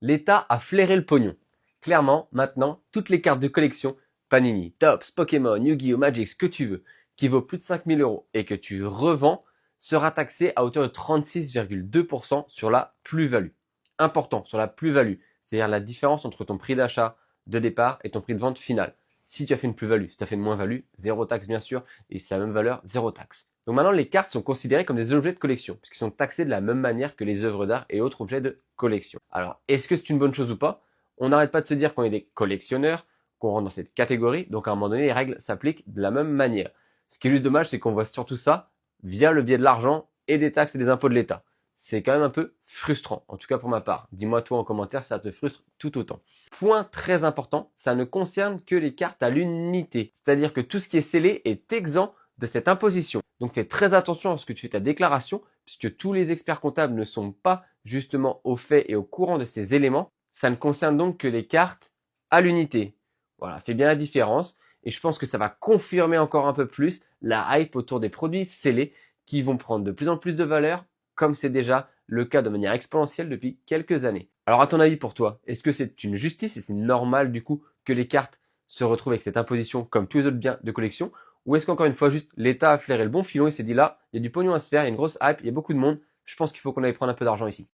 L'État a flairé le pognon. Clairement, maintenant, toutes les cartes de collection, Panini, Topps, Pokémon, Yu-Gi-Oh, Magic, ce que tu veux, qui vaut plus de 5000 euros et que tu revends, sera taxé à hauteur de 36,2% sur la plus-value. Important, sur la plus-value, c'est-à-dire la différence entre ton prix d'achat de départ et ton prix de vente final. Si tu as fait une plus-value, si tu as fait une moins-value, zéro taxe bien sûr, et c'est la même valeur, zéro taxe. Donc maintenant, les cartes sont considérées comme des objets de collection, puisqu'ils sont taxés de la même manière que les œuvres d'art et autres objets de collection. Alors, est-ce que c'est une bonne chose ou pas? On n'arrête pas de se dire qu'on est des collectionneurs, qu'on rentre dans cette catégorie, donc à un moment donné, les règles s'appliquent de la même manière. Ce qui est juste dommage, c'est qu'on voit surtout ça via le biais de l'argent et des taxes et des impôts de l'État. C'est quand même un peu frustrant, en tout cas pour ma part. Dis-moi toi en commentaire si ça te frustre tout autant. Point très important, ça ne concerne que les cartes à l'unité. C'est-à-dire que tout ce qui est scellé est exempt de cette imposition. Donc fais très attention à ce que tu fais ta déclaration, puisque tous les experts comptables ne sont pas justement au fait et au courant de ces éléments. Ça ne concerne donc que les cartes à l'unité. Voilà, fais bien la différence. Et je pense que ça va confirmer encore un peu plus la hype autour des produits scellés qui vont prendre de plus en plus de valeur, comme c'est déjà le cas de manière exponentielle depuis quelques années. Alors à ton avis pour toi, est-ce que c'est une justice et c'est normal du coup que les cartes se retrouvent avec cette imposition comme tous les autres biens de collection? Ou est-ce qu'encore une fois juste l'État a flairé le bon filon et s'est dit là, il y a du pognon à se faire, il y a une grosse hype, il y a beaucoup de monde, je pense qu'il faut qu'on aille prendre un peu d'argent ici.